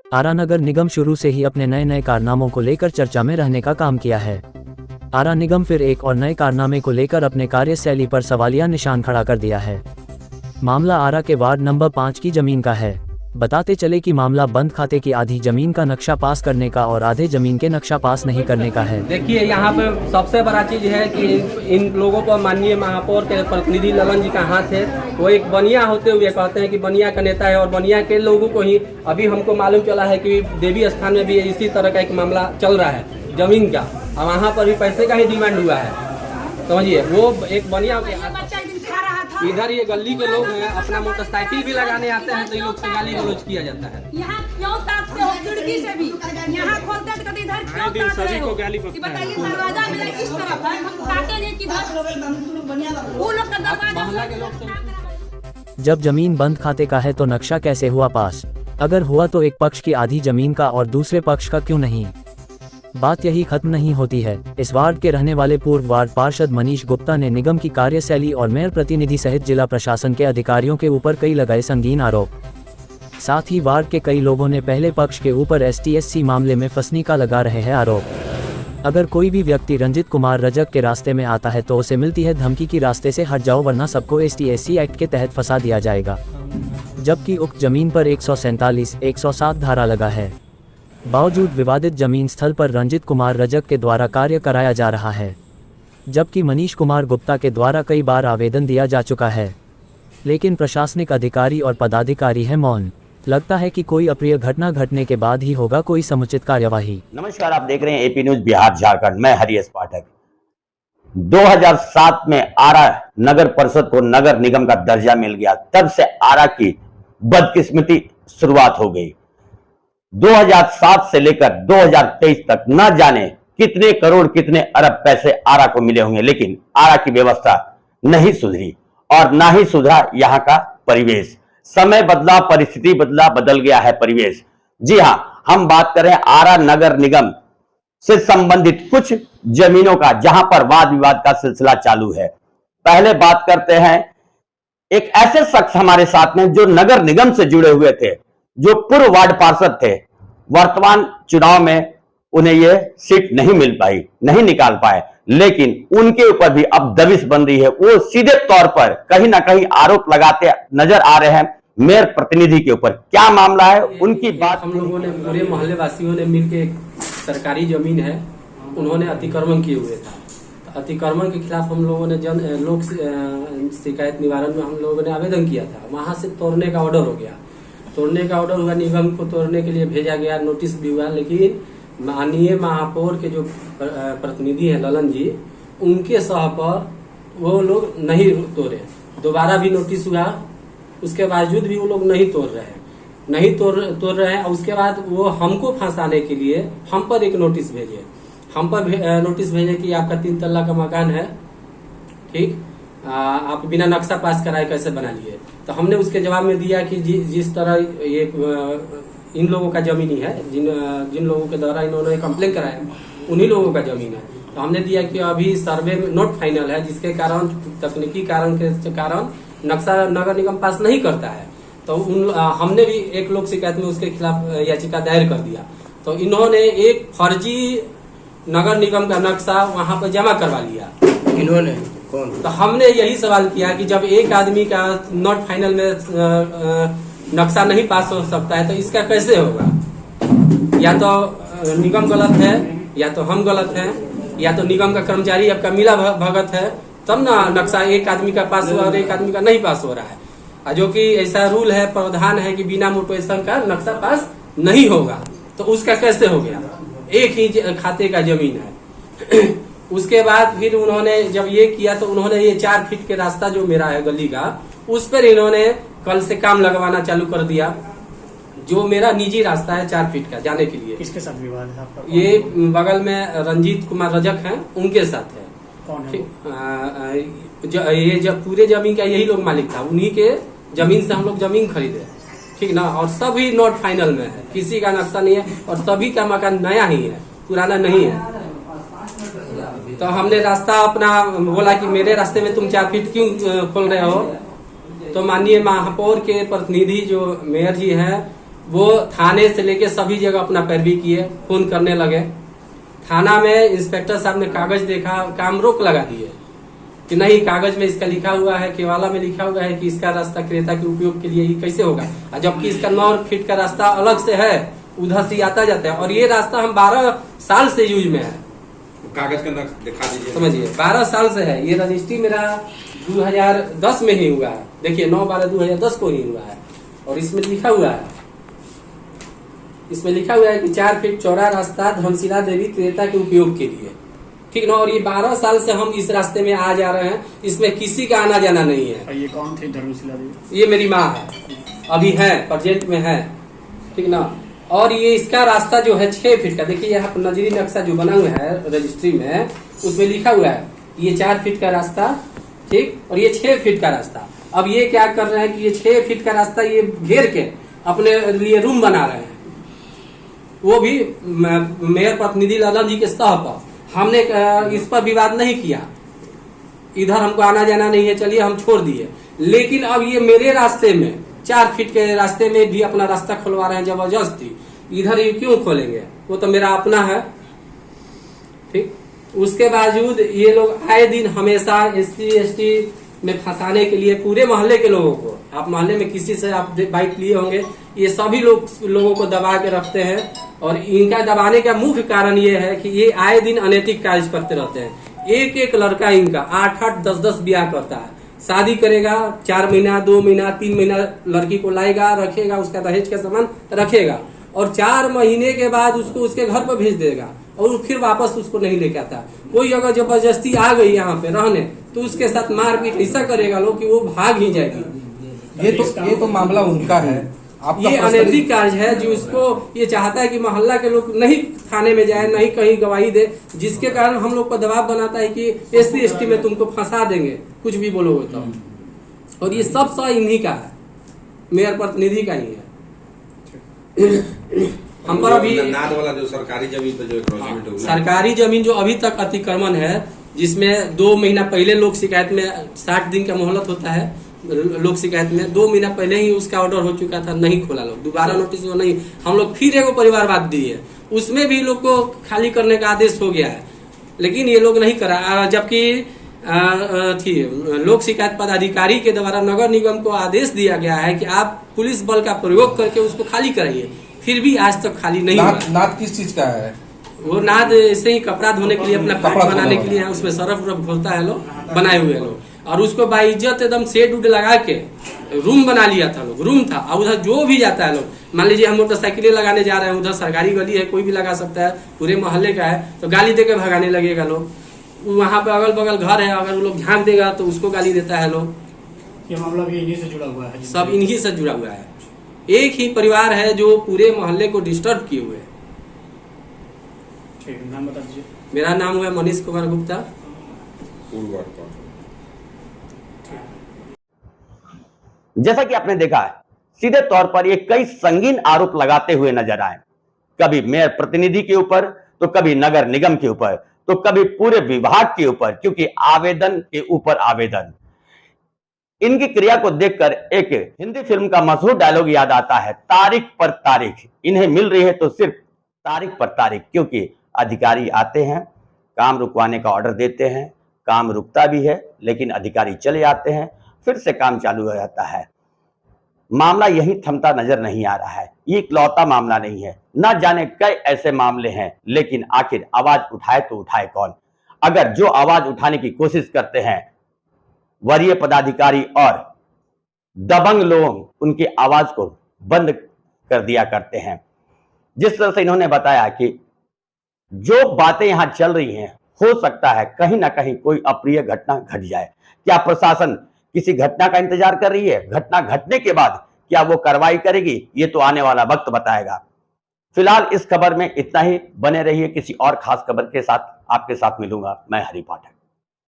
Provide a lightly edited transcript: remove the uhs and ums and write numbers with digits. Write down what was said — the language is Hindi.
आरा नगर निगम शुरू से ही अपने नए नए कारनामों को लेकर चर्चा में रहने का काम किया है। आरा निगम फिर एक और नए कारनामे को लेकर अपने कार्यशैली पर सवालिया निशान खड़ा कर दिया है। मामला आरा के वार्ड नंबर 5 की जमीन का है। बताते चले कि मामला बंद खाते की आधी जमीन का नक्शा पास करने का और आधे जमीन के नक्शा पास नहीं करने का है। देखिए, यहाँ पे सबसे बड़ा चीज है कि इन लोगों पर माननीय महापौर के प्रतिनिधि ललन जी का हाथ है। वो एक बनिया होते हुए कहते हैं कि बनिया का नेता है और बनिया के लोगों को ही अभी हमको मालूम चला है कि देवी स्थान में भी इसी तरह का एक मामला चल रहा है जमीन का, और वहाँ पर भी पैसे का ही डिमांड हुआ है। समझिए, वो एक बनिया इधर ये गली के लोग हैं, अपना मोटरसाइकिल भी लगाने आते हैं तो ये लोग से गाली गलौज किया जाता है। यहाँ क्यों ताकते हो? खिड़की से भी यहाँ खोलते हैं तो इधर क्यों ताकते हो? बताइए, दरवाजा मेरा इस तरफ है, हम ताके नहीं किधर? वो लोग का दरवाजा। जब जमीन बंद खाते का है तो नक्शा कैसे हुआ पास? अगर हुआ तो एक पक्ष की आधी जमीन का और दूसरे पक्ष का क्यों नहीं? बात यही खत्म नहीं होती है। इस वार्ड के रहने वाले पूर्व वार्ड पार्षद मनीष गुप्ता ने निगम की कार्यशैली और मेयर प्रतिनिधि सहित जिला प्रशासन के अधिकारियों के ऊपर कई लगाए संगीन आरोप। साथ ही वार्ड के कई लोगों ने पहले पक्ष के ऊपर ST/SC मामले में फंसने का लगा रहे हैं आरोप। अगर कोई भी व्यक्ति रंजित कुमार रजक के रास्ते में आता है तो उसे मिलती है धमकी की रास्ते से हट जाओ वरना सबको ST/SC एक्ट के तहत फंसा दिया जाएगा। जबकि उक्त जमीन पर 147, 107 धारा लगा है। बावजूद विवादित जमीन स्थल पर रंजित कुमार रजक के द्वारा कार्य कराया जा रहा है, जबकि मनीष कुमार गुप्ता के द्वारा कई बार आवेदन दिया जा चुका है, लेकिन प्रशासनिक अधिकारी और पदाधिकारी है मौन। लगता है कि कोई अप्रिय घटना घटने के बाद ही होगा कोई समुचित कार्यवाही। नमस्कार, आप देख रहे हैं AP न्यूज बिहार झारखंड। मैं हरीश पाठक। 2007 में आरा नगर परिषद को नगर निगम का दर्जा मिल गया, तब से आरा की बदकिस्मती शुरुआत हो गई। 2007 से लेकर 2023 तक न जाने कितने करोड़ कितने अरब पैसे आरा को मिले होंगे, लेकिन आरा की व्यवस्था नहीं सुधरी और ना ही सुधरा यहाँ का परिवेश। समय बदला, परिस्थिति बदला, बदल गया है परिवेश। जी हां, हम बात करें आरा नगर निगम से संबंधित कुछ जमीनों का, जहां पर वाद विवाद का सिलसिला चालू है। पहले बात करते हैं एक ऐसे शख्स हमारे साथ में जो नगर निगम से जुड़े हुए थे, जो पूर्व वार्ड पार्षद थे। वर्तमान चुनाव में उन्हें यह सीट नहीं मिल पाई, नहीं निकाल पाए, लेकिन उनके ऊपर भी अब दबिश बन रही है। वो सीधे तौर पर कहीं ना कहीं आरोप लगाते नजर आ रहे हैं मेयर प्रतिनिधि के ऊपर। क्या मामला है, उनकी बात। हम लोगों ने, पूरे मोहल्ले वासियों ने मिलकर एक सरकारी जमीन है, उन्होंने अतिक्रमण किए हुए था। अतिक्रमण के खिलाफ हम लोगों ने लोक शिकायत निवारण में हम लोगों ने आवेदन किया था। वहां से तोड़ने का ऑर्डर हो गया। तोड़ने का ऑर्डर हुआ, निगम को तोड़ने के लिए भेजा गया, नोटिस भी हुआ, लेकिन माननीय महापौर के जो प्रतिनिधि हैं ललन जी, उनके सह पर वो लोग नहीं तोड़े। दोबारा भी नोटिस हुआ, उसके बावजूद भी वो लोग नहीं तोड़ रहे हैं, नहीं तोड़ रहे हैं। उसके बाद वो हमको फंसाने के लिए हम पर एक नोटिस भेजे। हम पर नोटिस भेजे कि आपका 3 तल्ला का मकान है, ठीक, आप बिना नक्शा पास कराए कैसे बना लिए। तो हमने उसके जवाब में दिया कि जिस तरह ये इन लोगों का जमीन ही है, जिन लोगों के द्वारा इन्होंने कंप्लेन कराया उन्हीं लोगों का जमीन है। तो हमने दिया कि अभी सर्वे नोट फाइनल है, जिसके कारण तकनीकी कारण के कारण नक्शा नगर निगम पास नहीं करता है। तो हमने भी एक लोक शिकायत में उसके खिलाफ याचिका दायर कर दिया। तो इन्होंने एक फर्जी नगर निगम का नक्शा वहां पर जमा करवा लिया। इन्होंने कौन? तो हमने यही सवाल किया कि जब एक आदमी का नोट फाइनल में नक्शा नहीं पास हो सकता है तो इसका कैसे होगा? या तो निगम गलत है, या तो हम गलत हैं, या तो निगम का कर्मचारी आपका मिला भगत है, तब ना नक्शा एक आदमी का पास हुआ और एक आदमी का नहीं पास हो रहा है। जो कि ऐसा रूल है, प्रावधान है कि बिना मोटिवेशन का नक्शा पास नहीं होगा। तो उसका कैसे हो गया? एक ही खाते का जमीन है। उसके बाद फिर उन्होंने जब ये किया तो उन्होंने ये 4 फीट के रास्ता जो मेरा है गली का, उस पर इन्होंने कल से काम लगवाना चालू कर दिया। जो मेरा निजी रास्ता है 4 फीट का जाने के लिए। किसके साथ विवाद है आपका? ये बगल में रंजीत कुमार रजक हैं, उनके साथ है। कौन है? ये जब पूरे जमीन का यही लोग मालिक था, उन्हीं के जमीन से हम लोग जमीन खरीदे, ठीक ना। और सभी नोट फाइनल में है, किसी का नक्शा नहीं है और सभी का मकान नया ही है, पुराना नहीं है। तो हमने रास्ता अपना बोला कि मेरे रास्ते में तुम 4 फीट क्यों खोल रहे हो? तो माननीय महापौर के प्रतिनिधि जो मेयर जी हैं, वो थाने से लेके सभी जगह अपना पैरवी किए, फोन करने लगे। थाना में इंस्पेक्टर साहब ने कागज देखा, काम रोक लगा दिए कि नहीं, कागज में इसका लिखा हुआ है, केवाला में लिखा हुआ है कि इसका रास्ता क्रेता के उपयोग के लिए ही कैसे होगा, जबकि इसका 9 फीट का रास्ता अलग से है, उधर से आता जाता है। और ये रास्ता हम 12 साल से यूज में है। कागज के अंदर दिखा दीजिए, समझिए 12 साल से है। ये रजिस्ट्री मेरा 2010 में ही हुआ है। देखिए 9/12/2010 को ही हुआ है। और इसमें लिखा हुआ है, इसमें लिखा हुआ है कि 4 फीट चौड़ा रास्ता धर्मशिला देवी क्रेता के उपयोग के लिए, ठीक ना। और ये 12 साल से हम इस रास्ते में आ जा रहे हैं, इसमें किसी का आना जाना नहीं है। ये कौन थे धर्मशिला देवी? ये मेरी माँ है, अभी है, प्रेजेंट में है, ठीक ना। और ये इसका रास्ता जो है 6 फीट का, देखिए यहाँ पर नजरी नक्शा जो बना हुआ है रजिस्ट्री में, उसमें लिखा हुआ है ये 4 फीट का रास्ता, ठीक, और ये 6 फीट का रास्ता। अब ये क्या कर रहे हैं कि ये 6 फीट का रास्ता ये घेर के अपने लिए रूम बना रहे हैं, वो भी मेयर प्रतिनिधि ललन जी के सतह पर। हमने इस पर विवाद नहीं किया, इधर हमको आना जाना नहीं है, चलिए हम छोड़ दिए। लेकिन अब ये मेरे रास्ते में 4 फीट के रास्ते में भी अपना रास्ता खुलवा रहे हैं जबरदस्ती। इधर ये क्यों खोलेंगे, वो तो मेरा अपना है, ठीक। उसके बावजूद ये लोग आए दिन हमेशा SC ST में फंसाने के लिए पूरे मोहल्ले के लोगों को, आप मोहल्ले में किसी से आप बाइक लिए होंगे, ये सभी लोगों को दबा के रखते हैं। और इनका दबाने का मुख्य कारण ये है कि ये आए दिन अनैतिक कार्य करते रहते हैं। एक एक लड़का इनका 8-8 10-10 ब्याह करता है, शादी करेगा, 4 महीना 2 महीना 3 महीना लड़की को लाएगा, रखेगा, उसका दहेज का सामान रखेगा, और 4 महीने के बाद उसको उसके घर पर भेज देगा, और फिर वापस उसको नहीं लेके आता। कोई अगर जबरदस्ती आ गई यहाँ पे रहने, तो उसके साथ मारपीट ऐसा करेगा लोग कि वो भाग ही जाएगी। ये तो मामला उनका है, आपका ये अनैतिक कार्य है जो उसको ये चाहता है कि मोहल्ला के लोग नहीं थाने में जाए, नहीं कहीं गवाही दे, जिसके कारण हम लोग पर दबाव बनाता है कि SC ST में तुमको फंसा देंगे कुछ भी बोलोगे तो। और ये सब इन्हीं का है, मेयर प्रतिनिधि का ही है। हम पर अभी नाद वाला जो सरकारी जमीन पे जो एंक्रोचमेंट हुआ, सरकारी जमीन जो अभी तक अतिक्रमण है, जिसमें 2 महीना पहले लोक शिकायत में 60 दिन का मोहलत होता है, लोक शिकायत में 2 महीना पहले ही उसका ऑर्डर हो चुका था, नहीं खोला लोग, दोबारा नोटिस वो नहीं, हम लोग फिर एगो परिवारवाद दिए, उसमें भी लोग को खाली करने का आदेश हो गया है, लेकिन ये लोग नहीं करा। जबकि लोक शिकायत पदाधिकारी के द्वारा नगर निगम को आदेश दिया गया है कि आप पुलिस बल का प्रयोग करके उसको खाली कराइए, फिर भी आज तक खाली नहीं हुआ। नाद किस चीज का है? वो नाद ऐसे ही कपड़ा धोने के लिए, अपना पार्ट बनाने के लिए, उसमें सरफ घोलता है लोग, बनाए हुए लोग, और उसको बाइज्जत एकदम शेड उड लगा के रूम बना लिया था लोग, रूम था। और उधर जो भी जाता है लोग, मान लीजिए हम मोटरसाइकिलें लगाने जा रहे हैं, उधर सरकारी गली है, कोई भी लगा सकता है, पूरे मोहल्ले का है, तो गाली देके भगाने लगेगा लोग। वहाँ पे अगल बगल घर है, अगर वो लोग झाँक देगा तो उसको गाली देता है लोग। ये मामला भी इन्हीं से जुड़ा हुआ है, सब इन्हीं से जुड़ा हुआ है। एक ही परिवार है जो पूरे मोहल्ले को डिस्टर्ब किए हुए है। ठीक, नाम बता दीजिए। मेरा नाम हुआ मनीष कुमार गुप्ता। जैसा कि आपने देखा है, सीधे तौर पर ये कई संगीन आरोप लगाते हुए नजर आए, कभी मेयर प्रतिनिधि के ऊपर, तो कभी नगर निगम के ऊपर, तो कभी पूरे विभाग के ऊपर, क्योंकि आवेदन के ऊपर आवेदन। इनकी क्रिया को देखकर एक हिंदी फिल्म का मशहूर डायलॉग याद आता है, तारीख पर तारीख, इन्हें मिल रही है तो सिर्फ तारीख पर तारीख, क्योंकि अधिकारी आते हैं, काम रुकवाने का ऑर्डर देते हैं, काम रुकता भी है, लेकिन अधिकारी चले आते हैं, फिर से काम चालू हो जाता है। मामला यही थमता नजर नहीं आ रहा है। ये इकलौता मामला नहीं है, न जाने कई ऐसे मामले हैं, लेकिन आखिर आवाज उठाए तो उठाए कौन? अगर जो आवाज उठाने की कोशिश करते हैं वरीय पदाधिकारी और दबंग लोग, उनकी आवाज को बंद कर दिया करते हैं। जिस तरह से इन्होंने बताया कि जो बातें यहां चल रही हैं, हो सकता है कहीं ना कहीं कोई अप्रिय घटना घट जाए। क्या प्रशासन किसी घटना का इंतजार कर रही है? घटना घटने के बाद क्या वो कार्रवाई करेगी? ये तो आने वाला वक्त बताएगा। फिलहाल इस खबर में इतना ही। बने रहिए, किसी और खास खबर के साथ आपके साथ मिलूंगा मैं, हरि पाठक।